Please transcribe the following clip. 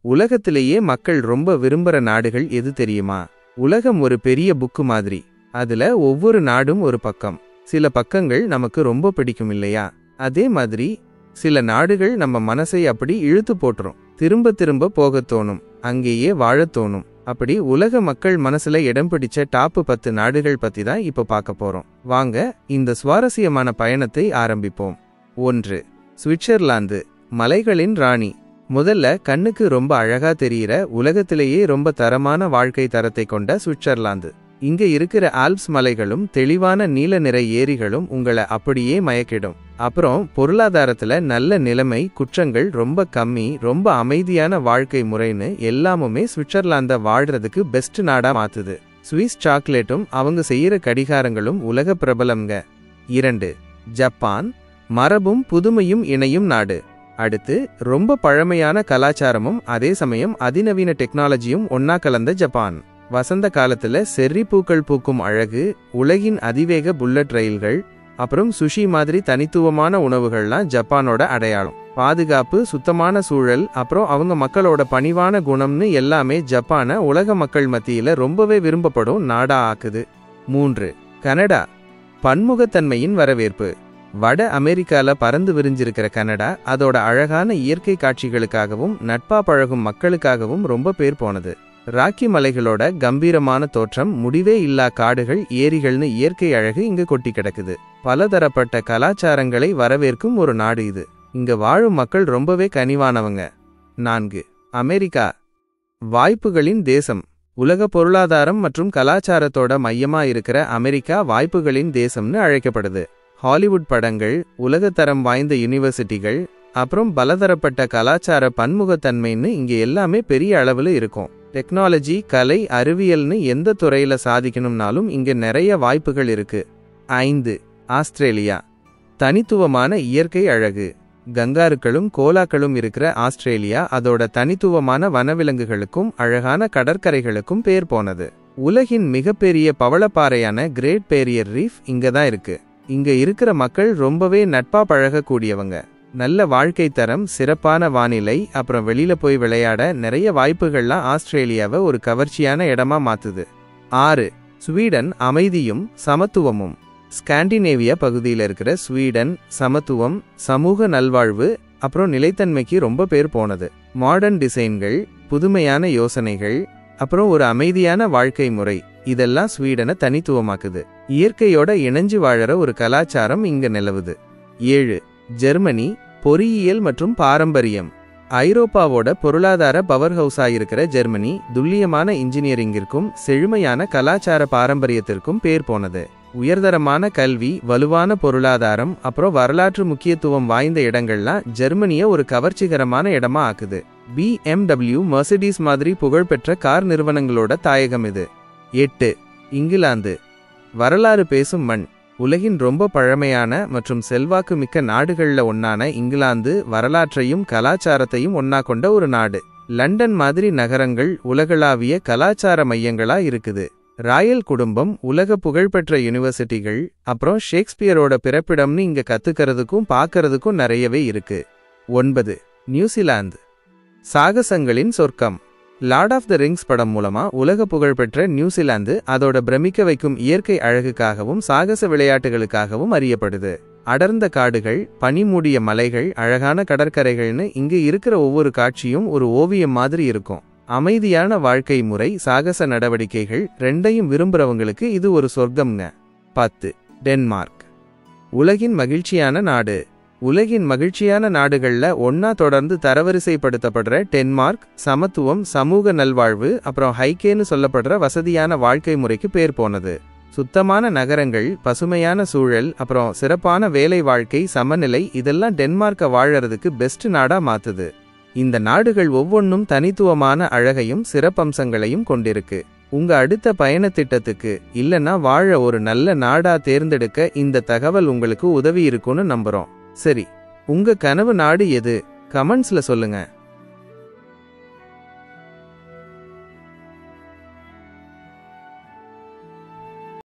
உலகத்திலேயே மக்கள் ரொம்ப விரும்புற நாடுகள் எது தெரியுமா? உலகம் ஒரு பெரிய புக்கு மாதிரி. அதுல ஒவ்வொரு நாடும் ஒரு பக்கம். சில பக்கங்கள் நமக்கு ரொம்ப பிடிக்கும் இல்லையா? அதே மாதிரி சில நாடுகள் நம்ம மனசை அப்படி இழுத்து போட்டுரும். திரும்ப திரும்ப போகத் தோணும், அங்கேயே வாழத் தோணும். அப்படி உலக மக்கள் மனசுல இடம் பிடிச்ச டாப் 10 நாடுகள் பத்தி தான் இப்ப பார்க்க போறோம். வாங்க இந்த சுவாரஸ்யமான பயணத்தை ஆரம்பிப்போம். 1. சுவிட்சர்லாந்து, மலைகளின் ராணி. முதல்ல கண்ணுக்கு ரொம்ப அழகா தெரிகிற, உலகத்திலேயே ரொம்ப தரமான வாழ்க்கை தரத்தை கொண்ட சுவிட்சர்லாந்து. இங்க இருக்கிற ஆல்ப்ஸ் மலைகளும் தெளிவான நீல நிற ஏரிகளும் உங்களை அப்படியே மயக்கிடும். அப்புறம் பொருளாதாரத்துல நல்ல நிலைமை, குற்றங்கள் ரொம்ப கம்மி, ரொம்ப அமைதியான வாழ்க்கை முறைன்னு எல்லாமுமே சுவிட்சர்லாந்த வாழ்றதுக்கு பெஸ்ட் நாடா மாத்துது. சுவிஸ் சாக்லேட்டும் அவங்க செய்யற கடிகாரங்களும் உலக பிரபலம்ங்க. 2. ஜப்பான், மரபும் புதுமையும் இணையும் நாடு. அடுத்து ரொம்ப பழமையான கலாச்சாரமும் அதே சமயம் அதிநவீன டெக்னாலஜியும் ஒன்னா கலந்த ஜப்பான். வசந்த காலத்துல செர்ரி பூக்கள் பூக்கும் அழகு, உலகின் அதிவேக புல்லட் ரயில்கள், அப்புறம் சுஷி மாதிரி தனித்துவமான உணவுகள்லாம் ஜப்பானோட அடையாளம். பாதுகாப்பு, சுத்தமான சூழல், அப்புறம் அவங்க மக்களோட பணிவான குணம்னு எல்லாமே ஜப்பானை உலக மக்கள் மத்தியில ரொம்பவே விரும்பப்படும் நாடா ஆக்குது. 3. கனடா, பன்முகத்தன்மையின் வரவேற்பு. வட அமெரிக்கால பறந்து விரிஞ்சிருக்கிற கனடா அதோட அழகான இயற்கை காட்சிகளுக்காகவும் நட்பா பழகும் மக்களுக்காகவும் ரொம்ப பேர் போனது. ராக்கி மலைகளோட கம்பீரமான தோற்றம், முடிவே இல்லா காடுகள், ஏரிகள்னு இயற்கை அழகு இங்க கொட்டி கிடக்குது. பலதரப்பட்ட கலாச்சாரங்களை வரவேற்கும் ஒரு நாடு இது. இங்க வாழும் மக்கள் ரொம்பவே கனிவானவங்க. 4. அமெரிக்கா, வாய்ப்புகளின் தேசம். உலக பொருளாதாரம் மற்றும் கலாச்சாரத்தோட மையமா இருக்கிற அமெரிக்கா வாய்ப்புகளின் தேசம்னு அழைக்கப்படுது. ஹாலிவுட் படங்கள், உலகத்தரம் வாய்ந்த யூனிவர்சிட்டிகள், அப்புறம் பலதரப்பட்ட கலாச்சார பன்முகத்தன்மைன்னு இங்க எல்லாமே பெரிய அளவுல இருக்கும். டெக்னாலஜி, கலை, அறிவியல்னு எந்த துறையில சாதிக்கணும்னாலும் இங்க நிறைய வாய்ப்புகள் இருக்கு. 5. ஆஸ்திரேலியா, தனித்துவமான இயற்கை அழகு. கங்காருக்களும் கோலாக்களும் இருக்கிற ஆஸ்திரேலியா அதோட தனித்துவமான வனவிலங்குகளுக்கும் அழகான கடற்கரைகளுக்கும் பேர் போனது. உலகின் மிகப்பெரிய பவளப்பாறையான கிரேட் பேரியர் ரீஃப் இங்கதான் இருக்கு. இங்க இருக்கிற மக்கள் ரொம்பவே நட்பா பழகக்கூடியவங்க. நல்ல வாழ்க்கை தரம், சிறப்பான வானிலை, அப்புறம் வெளியில போய் விளையாட நிறைய வாய்ப்புகள்லாம் ஆஸ்திரேலியாவை ஒரு கவர்ச்சியான இடமா மாத்துது. 6. ஸ்வீடன், அமைதியும் சமத்துவமும். ஸ்காண்டினேவியா பகுதியில் இருக்கிற ஸ்வீடன் சமத்துவம், சமூக நல்வாழ்வு, அப்புறம் நிலைத்தன்மைக்கு ரொம்ப பேர் போனது. மாடர்ன் டிசைன்கள், புதுமையான யோசனைகள், அப்புறம் ஒரு அமைதியான வாழ்க்கை முறை, இதெல்லாம் ஸ்வீடனை தனித்துவமாக்குது. இயற்கையோட இணைஞ்சு வாழற ஒரு கலாச்சாரம் இங்க நிலவுது. 7. ஜெர்மனி, பொறியியல் மற்றும் பாரம்பரியம். ஐரோப்பாவோட பொருளாதார பவர் ஹவுஸா இருக்கிற ஜெர்மனி துல்லியமான இன்ஜினியரிங்கிற்கும் செழுமையான கலாச்சார பாரம்பரியத்திற்கும் பேர் போனது. உயர்தரமான கல்வி, வலுவான பொருளாதாரம், அப்புறம் வரலாற்று முக்கியத்துவம் வாய்ந்த இடங்கள்லாம் ஜெர்மனிய ஒரு கவர்ச்சிகரமான இடமா ஆக்குது. BMW, மெர்சிடிஸ் மாதிரி புகழ்பெற்ற கார் நிறுவனங்களோட தாயகம் இது. 8. இங்கிலாந்து, வரலாறு பேசும் மண். உலகின் ரொம்ப பழமையான மற்றும் செல்வாக்கு மிக்க நாடுகள்ல ஒன்னான இங்கிலாந்து வரலாற்றையும் கலாச்சாரத்தையும் ஒன்னா கொண்ட ஒரு நாடு. லண்டன் மாதிரி நகரங்கள் உலகளாவிய கலாச்சார மையங்களா இருக்குது. ராயல் குடும்பம், உலக புகழ்பெற்ற யூனிவர்சிட்டிகள், அப்புறம் ஷேக்ஸ்பியரோட பிறப்பிடம்னு இங்க கத்துக்கிறதுக்கும் பார்க்கறதுக்கும் நிறையவே இருக்கு. 9. நியூசிலாந்து, சாகசங்களின் சொர்க்கம். லார்ட் ஆஃப் த ரிங்ஸ் படம் மூலமா உலக புகழ்பெற்ற நியூசிலாந்து அதோட பிரமிக்க வைக்கும் இயற்கை அழகுக்காகவும் சாகச விளையாட்டுகளுக்காகவும் அறியப்படுது. அடர்ந்த காடுகள், பனிமூடிய மலைகள், அழகான கடற்கரைகள்னு இங்கு இருக்கிற ஒவ்வொரு காட்சியும் ஒரு ஓவியம் மாதிரி இருக்கும். அமைதியான வாழ்க்கை முறை, சாகச நடவடிக்கைகள் ரெண்டையும் விரும்புறவங்களுக்கு இது ஒரு சொர்க்கம்ங்க. 10. டென்மார்க், உலகின் மகிழ்ச்சியான நாடு. உலகின் மகிழ்ச்சியான நாடுகள்ல ஒன்னா தொடர்ந்து தரவரிசைப்படுத்தப்படுற டென்மார்க் சமத்துவம், சமூக நல்வாழ்வு, அப்புறம் ஹைக்கேன்னு சொல்லப்படுற வசதியான வாழ்க்கை முறைக்கு பேர் போனது. சுத்தமான நகரங்கள், பசுமையான சூழல், அப்புறம் சிறப்பான வேலை வாழ்க்கை சமநிலை, இதெல்லாம் டென்மார்க்கை வாழறதுக்கு பெஸ்ட் நாடா மாத்துது. இந்த நாடுகள் ஒவ்வொன்றும் தனித்துவமான அழகையும் சிறப்பம்சங்களையும் கொண்டிருக்கு. உங்க அடுத்த பயண திட்டத்துக்கு இல்லனா வாழ ஒரு நல்ல நாடா தேர்ந்தெடுக்க இந்த தகவல் உங்களுக்கு உதவி இருக்குன்னு நம்புறோம். சரி, உங்க கனவு நாடு எது? கமெண்ட்ஸ்ல சொல்லுங்க.